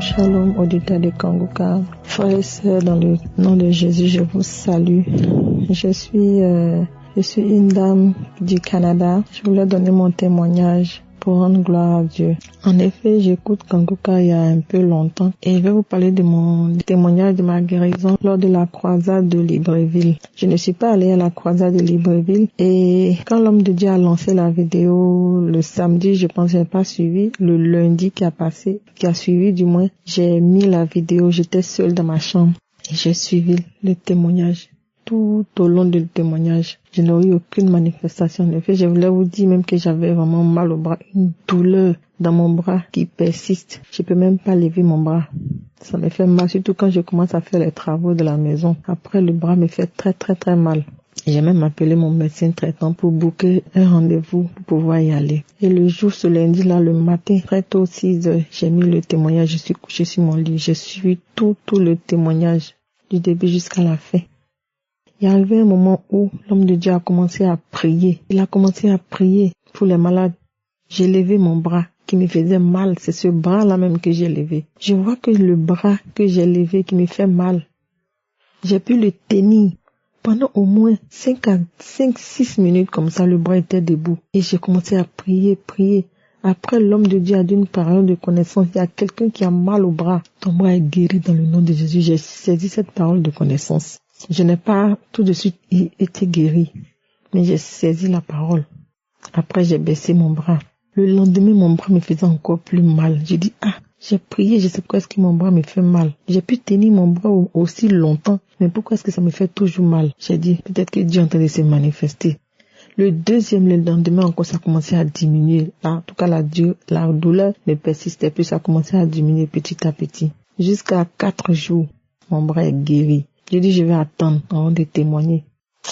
Shalom, auditeurs de Kanguka. Frères et sœurs, dans le nom de Jésus, je vous salue. Je suis une dame du Canada. Je voulais donner mon témoignage pour rendre gloire à Dieu. En effet, j'écoute Kanguka il y a un peu longtemps et je vais vous parler de mon témoignage de ma guérison lors de la croisade de Libreville. Je ne suis pas allée à la croisade de Libreville et quand l'homme de Dieu a lancé la vidéo le samedi, je pense que je n'ai pas suivi. Le lundi qui a suivi du moins, j'ai mis la vidéo, j'étais seule dans ma chambre et j'ai suivi le témoignage. Tout au long du témoignage, je n'ai eu aucune manifestation. En effet, je voulais vous dire même que j'avais vraiment mal au bras, une douleur dans mon bras qui persiste. Je peux même pas lever mon bras. Ça me fait mal, surtout quand je commence à faire les travaux de la maison. Après, le bras me fait très mal. J'ai même appelé mon médecin traitant pour booker un rendez-vous pour pouvoir y aller. Et le jour, ce lundi là, le matin, très tôt, 6 heures, j'ai mis le témoignage. Je suis couchée sur mon lit. J'ai suivi tout le témoignage du début jusqu'à la fin. Il y avait un moment où l'homme de Dieu a commencé à prier. Il a commencé à prier pour les malades. J'ai levé mon bras qui me faisait mal. C'est ce bras-là même que j'ai levé. Je vois que le bras que j'ai levé qui me fait mal, j'ai pu le tenir pendant au moins 5-6 minutes comme ça. Le bras était debout. Et j'ai commencé à prier. Après, l'homme de Dieu a dit une parole de connaissance. Il y a quelqu'un qui a mal au bras. Ton bras est guéri dans le nom de Jésus. J'ai saisi cette parole de connaissance. Je n'ai pas tout de suite été guéri, mais j'ai saisi la parole. Après, j'ai baissé mon bras. Le lendemain, mon bras me faisait encore plus mal. J'ai dit, j'ai prié, je sais pourquoi est-ce que mon bras me fait mal. J'ai pu tenir mon bras aussi longtemps, mais pourquoi est-ce que ça me fait toujours mal? J'ai dit, peut-être que Dieu est en train de se manifester. Le lendemain encore, ça a commencé à diminuer. En tout cas, la douleur ne persistait plus, ça a commencé à diminuer petit à petit. Jusqu'à 4 jours, mon bras est guéri. J'ai dit, je vais attendre avant de témoigner.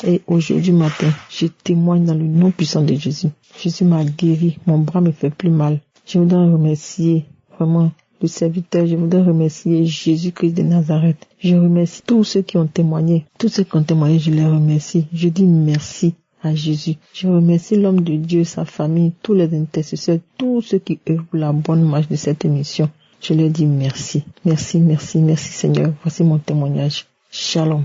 Et aujourd'hui matin, je témoigne dans le nom puissant de Jésus. Jésus m'a guéri, mon bras me fait plus mal. Je voudrais remercier vraiment le serviteur, je voudrais remercier Jésus-Christ de Nazareth. Je remercie tous ceux qui ont témoigné. Tous ceux qui ont témoigné, je les remercie. Je dis merci à Jésus. Je remercie l'homme de Dieu, sa famille, tous les intercesseurs, tous ceux qui œuvrent pour la bonne marche de cette émission. Je leur dis merci. Merci Seigneur. Voici mon témoignage. Shalom.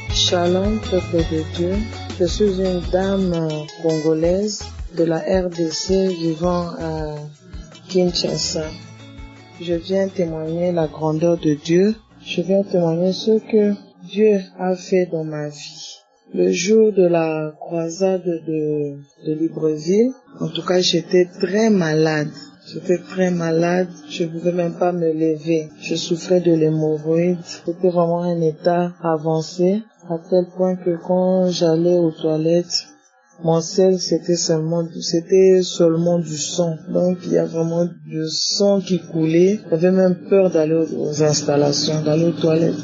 Shalom, peuple de Dieu. Je suis une dame congolaise de la RDC vivant à Kinshasa. Je viens témoigner la grandeur de Dieu. Je viens témoigner ce que Dieu a fait dans ma vie. Le jour de la croisade de Libreville, en tout cas, j'étais très malade. Je pouvais même pas me lever. Je souffrais de l'hémorroïde. C'était vraiment un état avancé, à tel point que quand j'allais aux toilettes, mon sel, c'était seulement du sang. Donc, il y a vraiment du sang qui coulait. J'avais même peur d'aller aux installations, d'aller aux toilettes.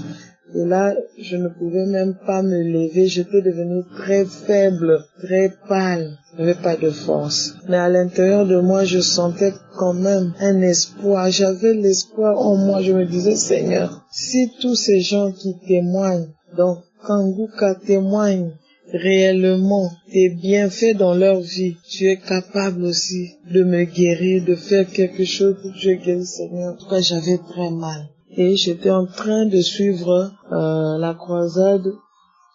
Et là, je ne pouvais même pas me lever. J'étais devenue très faible, très pâle. Je n'avais pas de force. Mais à l'intérieur de moi, je sentais quand même un espoir. J'avais l'espoir en moi. Je me disais, Seigneur, si tous ces gens qui témoignent, donc Kanguka témoigne réellement tes bienfaits dans leur vie, tu es capable aussi de me guérir, de faire quelque chose pour que je guérisse, Seigneur. En tout cas, j'avais très mal. Et j'étais en train de suivre la croisade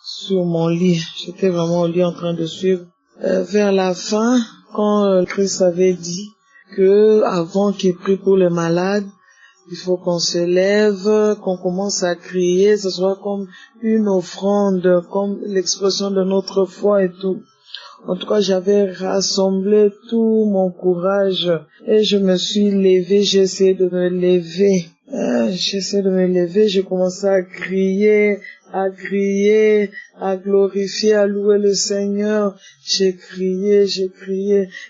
sur mon lit. J'étais vraiment au lit en train de suivre. Vers la fin, quand Christ avait dit que avant qu'il prie pour les malades, il faut qu'on se lève, qu'on commence à crier, ce soit comme une offrande, comme l'expression de notre foi et tout. En tout cas, j'avais rassemblé tout mon courage et je me suis levée, j'ai essayé de me lever. J'ai commencé à crier, à glorifier, à louer le Seigneur. J'ai crié.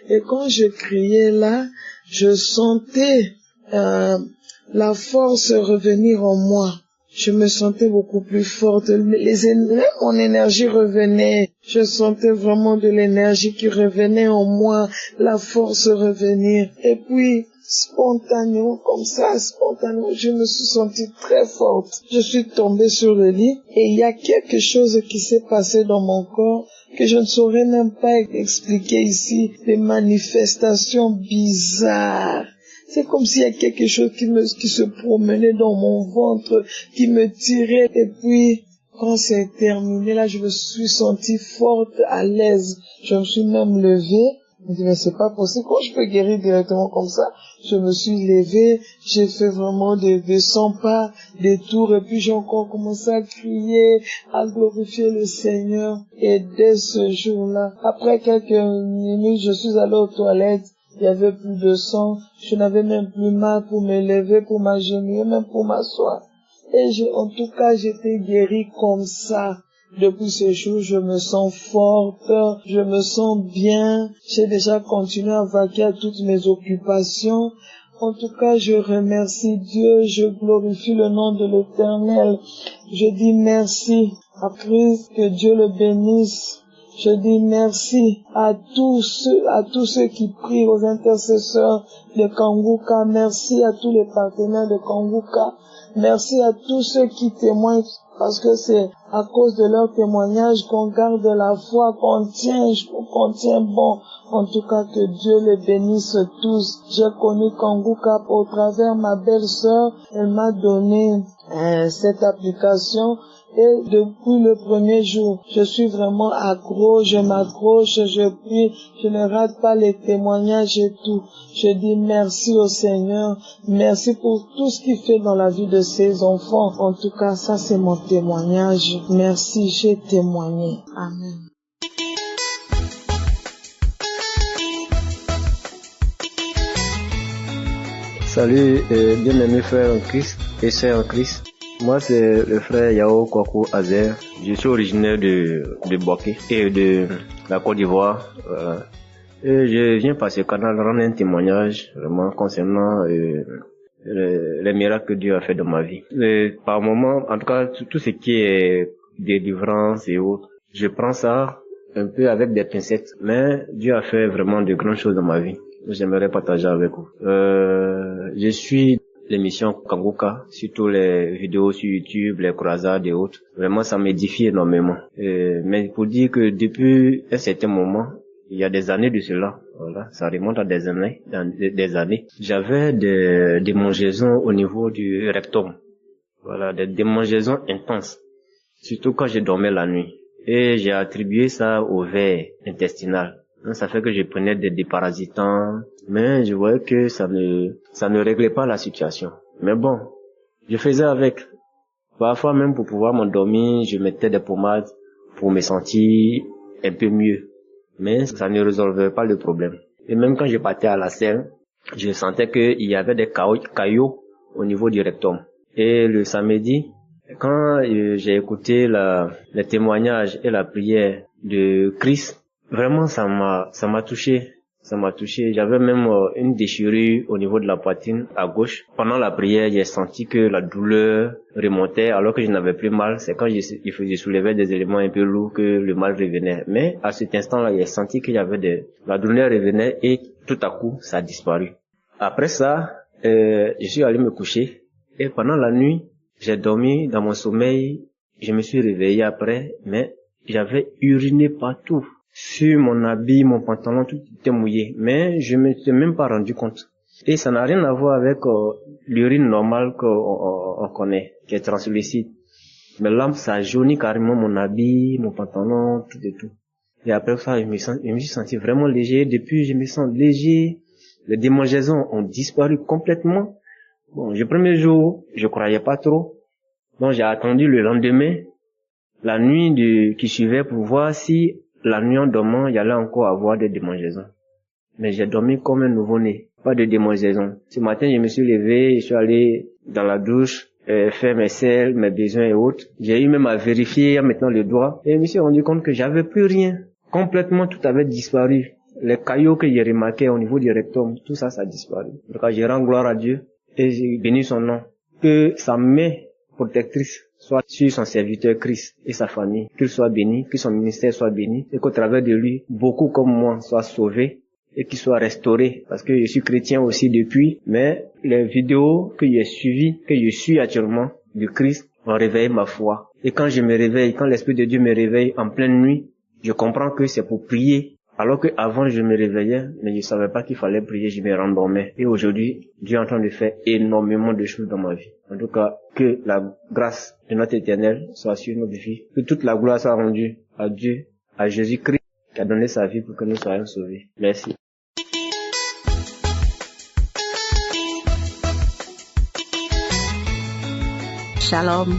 Et quand je criais là, je sentais la force revenir en moi. Je me sentais beaucoup plus forte. Mon énergie revenait. Je sentais vraiment de l'énergie qui revenait en moi, la force revenir. Et puis, spontanément, comme ça, spontanément, je me suis sentie très forte. Je suis tombée sur le lit et il y a quelque chose qui s'est passé dans mon corps que je ne saurais même pas expliquer ici, des manifestations bizarres. C'est comme s'il y a quelque chose qui se promenait dans mon ventre, qui me tirait. Et puis, quand c'est terminé, là, je me suis sentie forte, à l'aise. Je me suis même levée. Je me dis, mais c'est pas possible. Comment je peux guérir directement comme ça? Je me suis levée, j'ai fait vraiment des 100 pas, des tours, et puis j'ai encore commencé à crier, à glorifier le Seigneur. Et dès ce jour-là, après quelques minutes, je suis allée aux toilettes. Il y avait plus de sang. Je n'avais même plus mal pour me lever, pour m'agenouiller, même pour m'asseoir. Et en tout cas, j'étais guérie comme ça. Depuis ce jour, je me sens forte, je me sens bien. J'ai déjà continué à vaquer à toutes mes occupations. En tout cas, je remercie Dieu, je glorifie le nom de l'Éternel. Je dis merci à Christ, que Dieu le bénisse. Je dis merci à tous ceux qui prient, aux intercesseurs de Kanguka. Merci à tous les partenaires de Kanguka. Merci à tous ceux qui témoignent, parce que c'est à cause de leur témoignage qu'on garde la foi, qu'on tient bon. En tout cas, que Dieu les bénisse tous. J'ai connu Kanguka au travers ma belle-sœur. Elle m'a donné cette application. Et depuis le premier jour, je suis vraiment accro, je m'accroche, je prie, je ne rate pas les témoignages et tout. Je dis merci au Seigneur, merci pour tout ce qu'il fait dans la vie de ses enfants. En tout cas, ça c'est mon témoignage. Merci, j'ai témoigné. Amen. Salut, bien-aimés frères en Christ et sœurs en Christ. Moi, c'est le frère Yao Kwaku Azer. Je suis originaire de Boaké et de la Côte d'Ivoire. Et je viens par ce canal rendre un témoignage vraiment concernant les miracles que Dieu a fait dans ma vie. Et par moment, en tout cas, tout ce qui est délivrance et autres, je prends ça un peu avec des pincettes. Mais Dieu a fait vraiment de grandes choses dans ma vie. J'aimerais partager avec vous. Je suis l'émission Kanguka, surtout les vidéos sur YouTube, les croisades et autres. Vraiment, ça m'édifie énormément. Mais pour dire que depuis un certain moment, il y a des années de cela, voilà, ça remonte à des années, j'avais des démangeaisons au niveau du rectum. Voilà, des démangeaisons intenses. Surtout quand je dormais la nuit. Et j'ai attribué ça au ver intestinal. Ça fait que je prenais des déparasitants, mais je voyais que ça ne réglait pas la situation. Mais bon, je faisais avec. Parfois même pour pouvoir m'endormir, je mettais des pommades pour me sentir un peu mieux. Mais ça ne résolvait pas le problème. Et même quand je partais à la selle, je sentais qu'il y avait des caillots au niveau du rectum. Et le samedi, quand j'ai écouté les témoignages et la prière de Christ, vraiment, ça m'a touché. Ça m'a touché. J'avais même une déchirure au niveau de la poitrine à gauche. Pendant la prière, j'ai senti que la douleur remontait alors que je n'avais plus mal. C'est quand je soulevais des éléments un peu lourds que le mal revenait. Mais à cet instant-là, j'ai senti qu'il y avait la douleur revenait et tout à coup, ça a disparu. Après ça, je suis allé me coucher et pendant la nuit, j'ai dormi dans mon sommeil. Je me suis réveillé après, mais j'avais uriné partout. Sur mon habit, mon pantalon, tout était mouillé. Mais je me suis même pas rendu compte. Et ça n'a rien à voir avec l'urine normale qu'on connaît, qui est translucide. Mais là, ça a jauni carrément mon habit, mon pantalon, tout et tout. Et après ça, je me suis senti vraiment léger. Depuis, je me sens léger. Les démangeaisons ont disparu complètement. Bon, le premier jour, je croyais pas trop. Donc, j'ai attendu le lendemain, la nuit qui suivait pour voir si la nuit en dormant, il y allait encore avoir des démangeaisons. Mais j'ai dormi comme un nouveau-né. Pas de démangeaisons. Ce matin, je me suis levé, je suis allé dans la douche, faire mes selles, mes besoins et autres. J'ai eu même à vérifier en mettant le doigt. Et je me suis rendu compte que j'avais plus rien. Complètement, tout avait disparu. Les caillots que j'ai remarqués au niveau du rectum, tout ça, ça a disparu. Donc, je rends gloire à Dieu et je bénis son nom. Que sa main protectrice soit sur son serviteur Christ et sa famille, qu'il soit béni, que son ministère soit béni, et qu'au travers de lui, beaucoup comme moi soient sauvés et qu'il soit restauré, parce que je suis chrétien aussi depuis, mais les vidéos que j'ai suivies, que je suis actuellement du Christ, ont réveillé ma foi. Et quand je me réveille, quand l'Esprit de Dieu me réveille en pleine nuit, je comprends que c'est pour prier. Alors que avant je me réveillais, mais je savais pas qu'il fallait prier, je me rendormais. Et aujourd'hui, Dieu est en train de faire énormément de choses dans ma vie. En tout cas, que la grâce de notre Éternel soit sur nos vies. Que toute la gloire soit rendue à Dieu, à Jésus-Christ, qui a donné sa vie pour que nous soyons sauvés. Merci. Shalom.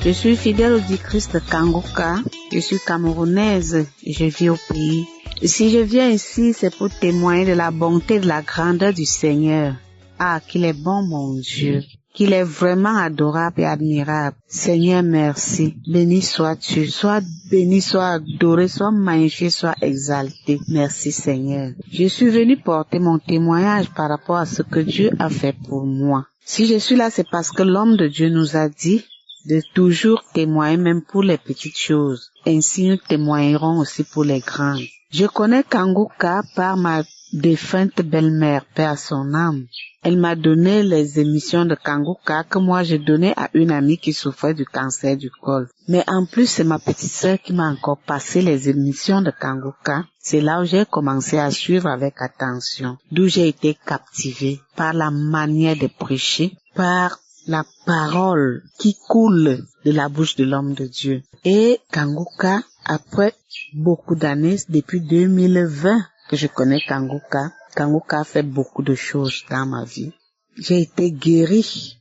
Je suis fidèle auditrice de Kangoka. Je suis camerounaise et je vis au pays. Et si je viens ici, c'est pour témoigner de la bonté et de la grandeur du Seigneur. Ah, qu'il est bon, mon Dieu. Qu'il est vraiment adorable et admirable. Seigneur, merci. Béni sois-tu. Sois béni, sois adoré, sois magnifié, sois exalté. Merci, Seigneur. Je suis venu porter mon témoignage par rapport à ce que Dieu a fait pour moi. Si je suis là, c'est parce que l'homme de Dieu nous a dit de toujours témoigner même pour les petites choses. Ainsi, nous témoignerons aussi pour les grandes. Je connais Kangoka par ma défunte belle-mère, paix à son âme. Elle m'a donné les émissions de Kangoka que moi j'ai donné à une amie qui souffrait du cancer du col. Mais en plus, c'est ma petite sœur qui m'a encore passé les émissions de Kangoka. C'est là où j'ai commencé à suivre avec attention, d'où j'ai été captivée par la manière de prêcher, par la parole qui coule de la bouche de l'homme de Dieu. Et Kangoka, après beaucoup d'années, depuis 2020 que je connais Kangoka, Kangoka a fait beaucoup de choses dans ma vie. J'ai été guérie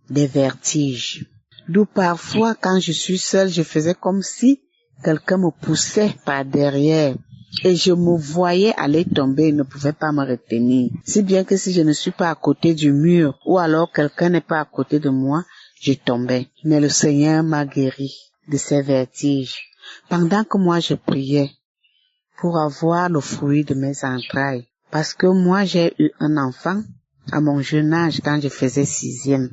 des vertiges. D'où parfois, quand je suis seule, je faisais comme si quelqu'un me poussait par derrière. Et je me voyais aller tomber et ne pouvais pas me retenir. Si bien que si je ne suis pas à côté du mur, ou alors quelqu'un n'est pas à côté de moi, je tombais. Mais le Seigneur m'a guéri de ces vertiges. Pendant que moi je priais pour avoir le fruit de mes entrailles. Parce que moi j'ai eu un enfant à mon jeune âge quand je faisais 6e.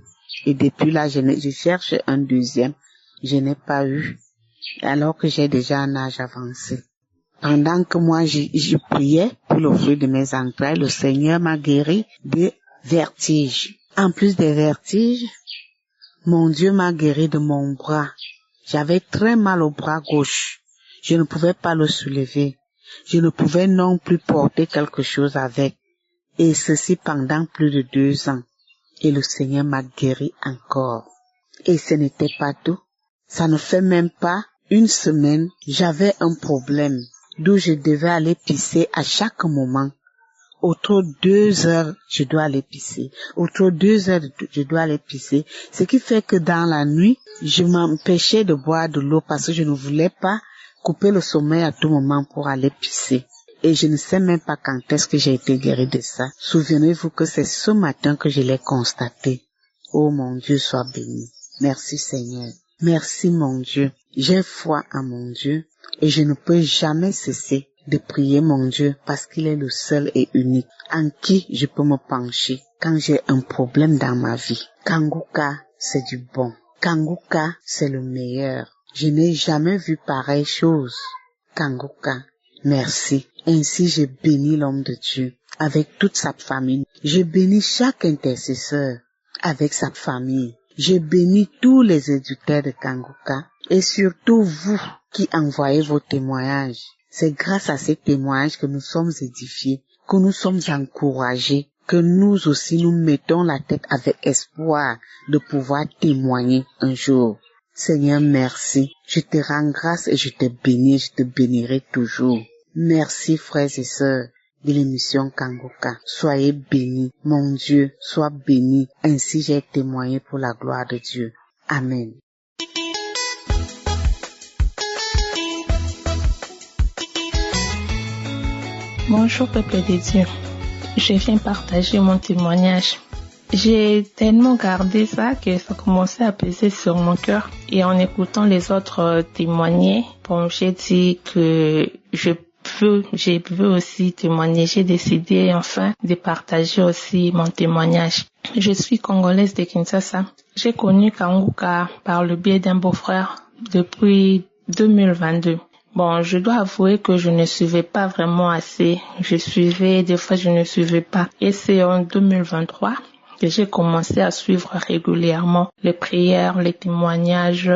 Et depuis là, je cherche un deuxième. Je n'ai pas eu. Alors que j'ai déjà un âge avancé. Pendant que moi je priais pour le fruit de mes entrailles, le Seigneur m'a guéri de vertiges. En plus des vertiges, mon Dieu m'a guéri de mon bras. J'avais très mal au bras gauche. Je ne pouvais pas le soulever. Je ne pouvais non plus porter quelque chose avec. Et ceci pendant plus de 2 ans. Et le Seigneur m'a guéri encore. Et ce n'était pas tout. Ça ne fait même pas une semaine, j'avais un problème. D'où je devais aller pisser à chaque moment. Autour de 2 heures, je dois aller pisser. Autour de 2 heures, je dois aller pisser. Ce qui fait que dans la nuit, je m'empêchais de boire de l'eau parce que je ne voulais pas couper le sommeil à tout moment pour aller pisser. Et je ne sais même pas quand est-ce que j'ai été guérie de ça. Souvenez-vous que c'est ce matin que je l'ai constaté. Oh mon Dieu, sois béni. Merci Seigneur. Merci mon Dieu. J'ai foi en mon Dieu. Et je ne peux jamais cesser de prier mon Dieu parce qu'il est le seul et unique en qui je peux me pencher quand j'ai un problème dans ma vie. Kangoka, c'est du bon. Kangoka, c'est le meilleur. Je n'ai jamais vu pareille chose. Kangoka, merci. Ainsi, je bénis l'homme de Dieu avec toute sa famille. Je bénis chaque intercesseur avec sa famille. Je bénis tous les éditeurs de Kangoka et surtout vous qui envoyez vos témoignages. C'est grâce à ces témoignages que nous sommes édifiés, que nous sommes encouragés, que nous aussi nous mettons la tête avec espoir de pouvoir témoigner un jour. Seigneur, merci. Je te rends grâce et je te bénis, je te bénirai toujours. Merci frères et sœurs de l'émission Kangoka. Soyez bénis, mon Dieu, sois béni. Ainsi j'ai témoigné pour la gloire de Dieu. Amen. Bonjour peuple de Dieu, je viens partager mon témoignage. J'ai tellement gardé ça que ça commençait à peser sur mon cœur. Et en écoutant les autres témoigner, j'ai dit que je veux aussi témoigner. J'ai décidé enfin de partager aussi mon témoignage. Je suis congolaise de Kinshasa. J'ai connu Kangoka par le biais d'un beau-frère depuis 2022. Bon, je dois avouer que je ne suivais pas vraiment assez. Je suivais, des fois je ne suivais pas. Et c'est en 2023 que j'ai commencé à suivre régulièrement les prières, les témoignages,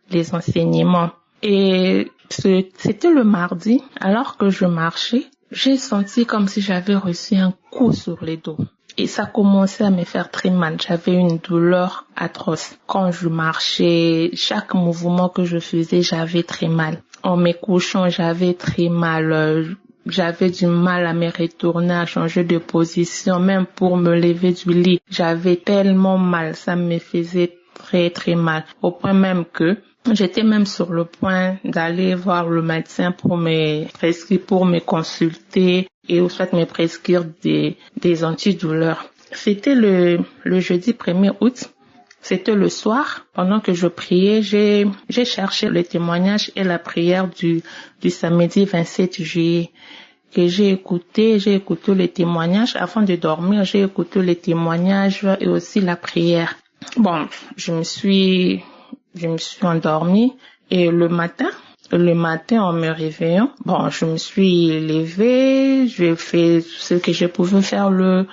les enseignements. Et c'était le mardi, alors que je marchais, j'ai senti comme si j'avais reçu un coup sur les dos. Et ça commençait à me faire très mal. J'avais une douleur atroce. Quand je marchais, chaque mouvement que je faisais, j'avais très mal. En me couchant, j'avais très mal. J'avais du mal à me retourner, à changer de position, même pour me lever du lit. J'avais tellement mal, ça me faisait très très mal. Au point même que j'étais même sur le point d'aller voir le médecin pour me consulter et soit me prescrire des antidouleurs. C'était le jeudi 1er août. C'était le soir. Pendant que je priais, j'ai cherché le témoignage et la prière du samedi 27 juillet que j'ai écouté les témoignages. Avant de dormir, j'ai écouté les témoignages et aussi la prière. Bon, je me suis endormie et le matin, en me réveillant, bon, je me suis levée, j'ai fait ce que je pouvais faire le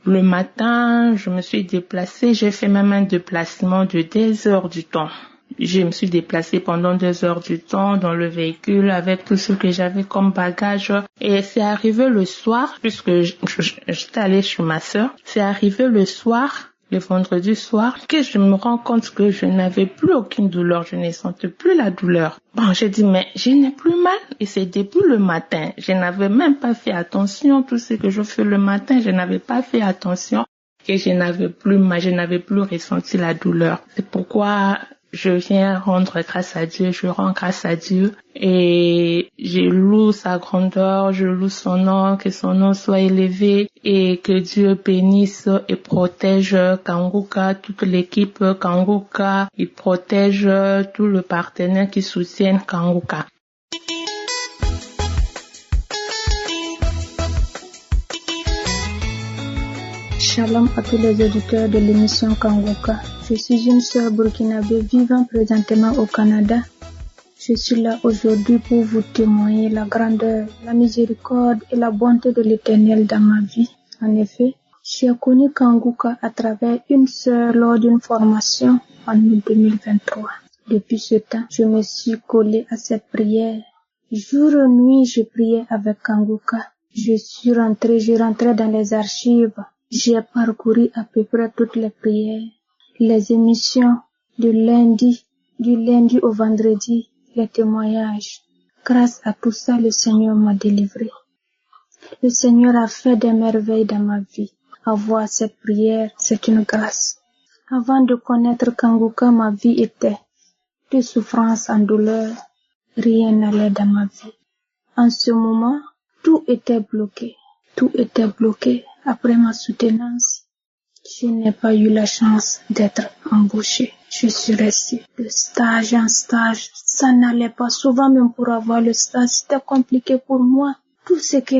matin, je me suis déplacée, j'ai fait même un déplacement de 2 heures du temps. Je me suis déplacée pendant 2 heures du temps dans le véhicule avec tout ce que j'avais comme bagage. Et c'est arrivé le soir, puisque j'étais allée chez ma sœur, c'est arrivé le soir, le vendredi soir, que je me rends compte que je n'avais plus aucune douleur, je ne sentais plus la douleur. Bon, j'ai dit, mais je n'ai plus mal. Et c'est depuis le matin. Je n'avais même pas fait attention, tout ce que je fais le matin, je n'avais pas fait attention que je n'avais plus mal, je n'avais plus ressenti la douleur. C'est pourquoi je viens rendre grâce à Dieu, je rends grâce à Dieu et je loue sa grandeur, je loue son nom, que son nom soit élevé et que Dieu bénisse et protège Kanguka, toute l'équipe Kanguka, il protège tout le partenaire qui soutiennent Kanguka. Shalom à tous les auditeurs de l'émission Kanguka. Je suis une sœur burkinabé vivant présentement au Canada. Je suis là aujourd'hui pour vous témoigner la grandeur, la miséricorde et la bonté de l'Éternel dans ma vie. En effet, j'ai connu Kanguka à travers une sœur lors d'une formation en 2023. Depuis ce temps, je me suis collée à cette prière. Jour et nuit, je priais avec Kanguka. Je rentrais dans les archives. J'ai parcouru à peu près toutes les prières, les émissions du lundi au vendredi, les témoignages. Grâce à tout ça, le Seigneur m'a délivré. Le Seigneur a fait des merveilles dans ma vie. Avoir cette prière, c'est une grâce. Avant de connaître Kanguka, ma vie était de souffrance en douleur. Rien n'allait dans ma vie. En ce moment, tout était bloqué. Tout était bloqué. Après ma soutenance, je n'ai pas eu la chance d'être embauchée. Je suis restée de stage en stage. Ça n'allait pas. Souvent même pour avoir le stage, c'était compliqué pour moi. Tout ce que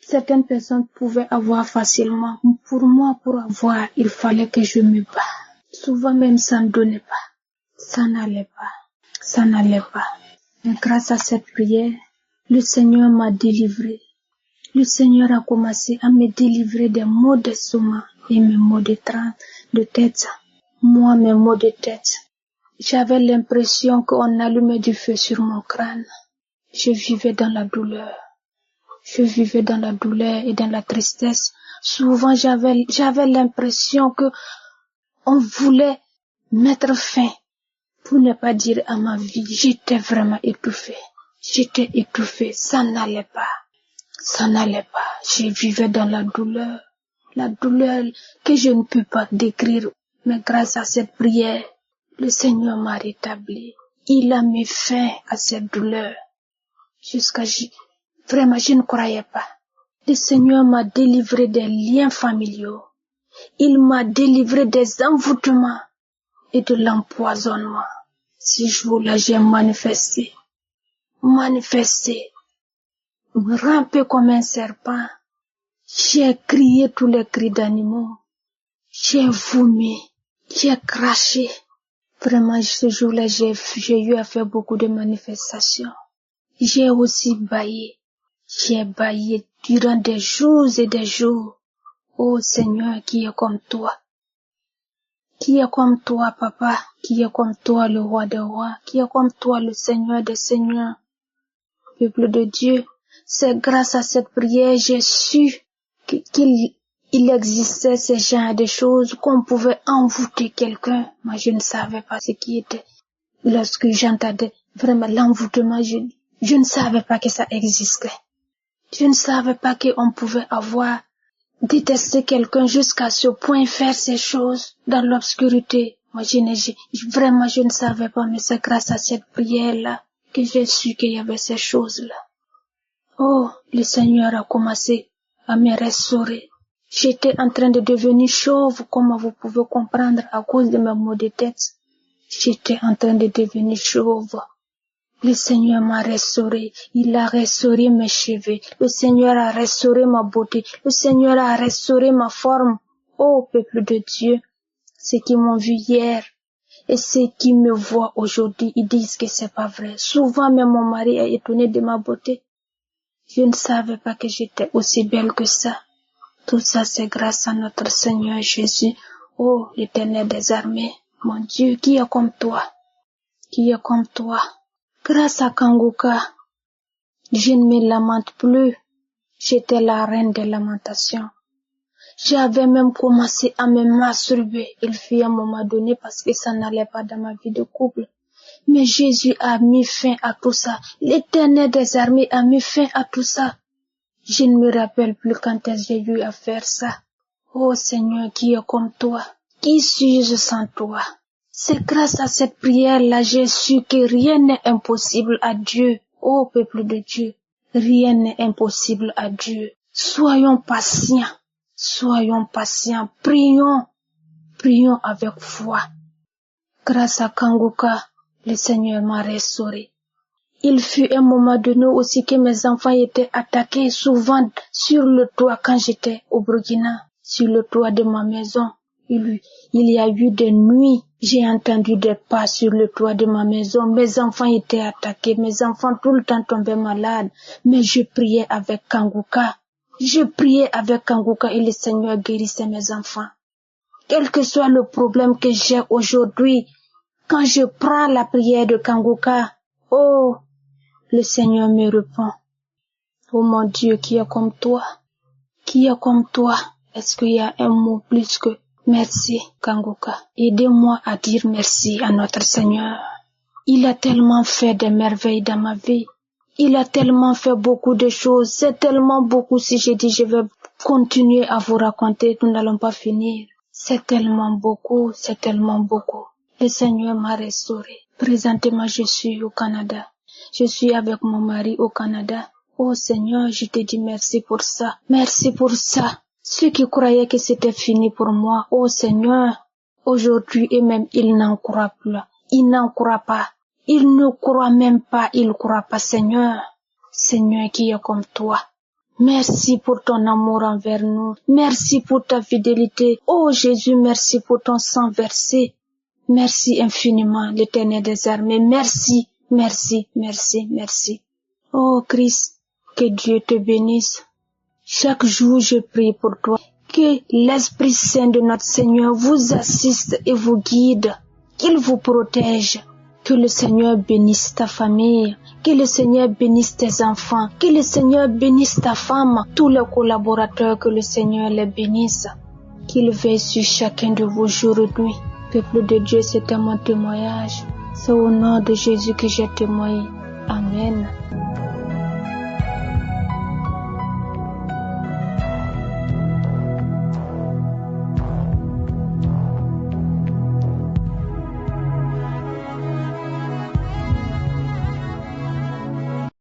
certaines personnes pouvaient avoir facilement. Pour moi, pour avoir, il fallait que je me batte. Souvent même ça ne donnait pas. Ça n'allait pas. Mais grâce à cette prière, le Seigneur m'a délivrée. Le Seigneur a commencé à me délivrer des maux d'estomac et mes maux de tête. Moi, mes maux de tête. J'avais l'impression qu'on allumait du feu sur mon crâne. Je vivais dans la douleur et dans la tristesse. Souvent, j'avais l'impression que on voulait mettre fin, pour ne pas dire à ma vie. J'étais vraiment étouffée. Ça n'allait pas. Je vivais dans la douleur que je ne peux pas décrire. Mais grâce à cette prière, le Seigneur m'a rétabli. Il a mis fin à cette douleur. Vraiment, je ne croyais pas. Le Seigneur m'a délivré des liens familiaux. Il m'a délivré des envoûtements et de l'empoisonnement. Ce jour-là, j'ai manifesté. Rampé comme un serpent. J'ai crié tous les cris d'animaux. J'ai vomi. J'ai craché. Vraiment, ce jour-là, j'ai eu à faire beaucoup de manifestations. J'ai aussi baillé. J'ai baillé durant des jours et des jours. Oh Seigneur, qui est comme toi? Qui est comme toi, Papa? Qui est comme toi, le roi des rois? Qui est comme toi, le Seigneur des seigneurs? Peuple de Dieu, c'est grâce à cette prière, j'ai su qu'il existait ce genre de choses, qu'on pouvait envoûter quelqu'un. Moi, je ne savais pas ce qui était. Lorsque j'entendais vraiment l'envoûtement, je ne savais pas que ça existait. Je ne savais pas qu'on pouvait avoir détesté quelqu'un jusqu'à ce point faire ces choses dans l'obscurité. Moi, je ne savais pas, mais c'est grâce à cette prière-là que j'ai su qu'il y avait ces choses-là. Oh, le Seigneur a commencé à me restaurer. J'étais en train de devenir chauve, comme vous pouvez comprendre, à cause de mes maux de tête. J'étais en train de devenir chauve. Le Seigneur m'a restauré. Il a restauré mes cheveux. Le Seigneur a restauré ma beauté. Le Seigneur a restauré ma forme. Oh, peuple de Dieu, ceux qui m'ont vu hier et ceux qui me voient aujourd'hui, ils disent que c'est pas vrai. Souvent, même mon mari est étonné de ma beauté. Je ne savais pas que j'étais aussi belle que ça. Tout ça, c'est grâce à notre Seigneur Jésus. Oh, l'Éternel des armées. Mon Dieu, qui est comme toi? Qui est comme toi? Grâce à Kanguka, je ne me lamente plus. J'étais la reine des lamentations. J'avais même commencé à me masturber. Il fut un moment donné parce que ça n'allait pas dans ma vie de couple. Mais Jésus a mis fin à tout ça. L'Éternel des armées a mis fin à tout ça. Je ne me rappelle plus quand est-ce que j'ai eu à faire ça. Oh Seigneur, qui est comme toi? Qui suis-je sans toi? C'est grâce à cette prière-là, j'ai su que rien n'est impossible à Dieu. Oh peuple de Dieu, rien n'est impossible à Dieu. Soyons patients, prions avec foi. Grâce à Kanguka, le Seigneur m'a restauré. Il fut un moment donné aussi que mes enfants étaient attaqués souvent sur le toit quand j'étais au Burkina, sur le toit de ma maison. Il y a eu des nuits, j'ai entendu des pas sur le toit de ma maison. Mes enfants étaient attaqués, mes enfants tout le temps tombaient malades. Mais je priais avec Kanguka. Et le Seigneur guérissait mes enfants. Quel que soit le problème que j'ai aujourd'hui, quand je prends la prière de Kanguka, oh, le Seigneur me répond. Oh mon Dieu, qui est comme toi? Qui est comme toi? Est-ce qu'il y a un mot plus que merci, Kanguka? Aidez-moi à dire merci à notre Seigneur. Il a tellement fait des merveilles dans ma vie. Il a tellement fait beaucoup de choses. C'est tellement beaucoup. Si je dis je vais continuer à vous raconter, nous n'allons pas finir. C'est tellement beaucoup. Le Seigneur m'a restauré. Présentement, je suis au Canada. Je suis avec mon mari au Canada. Oh Seigneur, je te dis merci pour ça. Merci pour ça. Ceux qui croyaient que c'était fini pour moi, oh Seigneur, aujourd'hui et même ils n'en croient plus. Ils n'en croient pas. Ils ne croient même pas. Ils ne croient pas, Seigneur. Seigneur qui est comme toi. Merci pour ton amour envers nous. Merci pour ta fidélité. Oh Jésus, merci pour ton sang versé. Merci infiniment, l'Éternel des armées. Merci. Oh Christ, que Dieu te bénisse. Chaque jour, je prie pour toi. Que l'Esprit Saint de notre Seigneur vous assiste et vous guide. Qu'il vous protège. Que le Seigneur bénisse ta famille. Que le Seigneur bénisse tes enfants. Que le Seigneur bénisse ta femme. Tous les collaborateurs, que le Seigneur les bénisse. Qu'il veille sur chacun de vous jour et nuit. Peuple de Dieu, c'était mon témoignage. C'est au nom de Jésus que j'ai témoigné. Amen.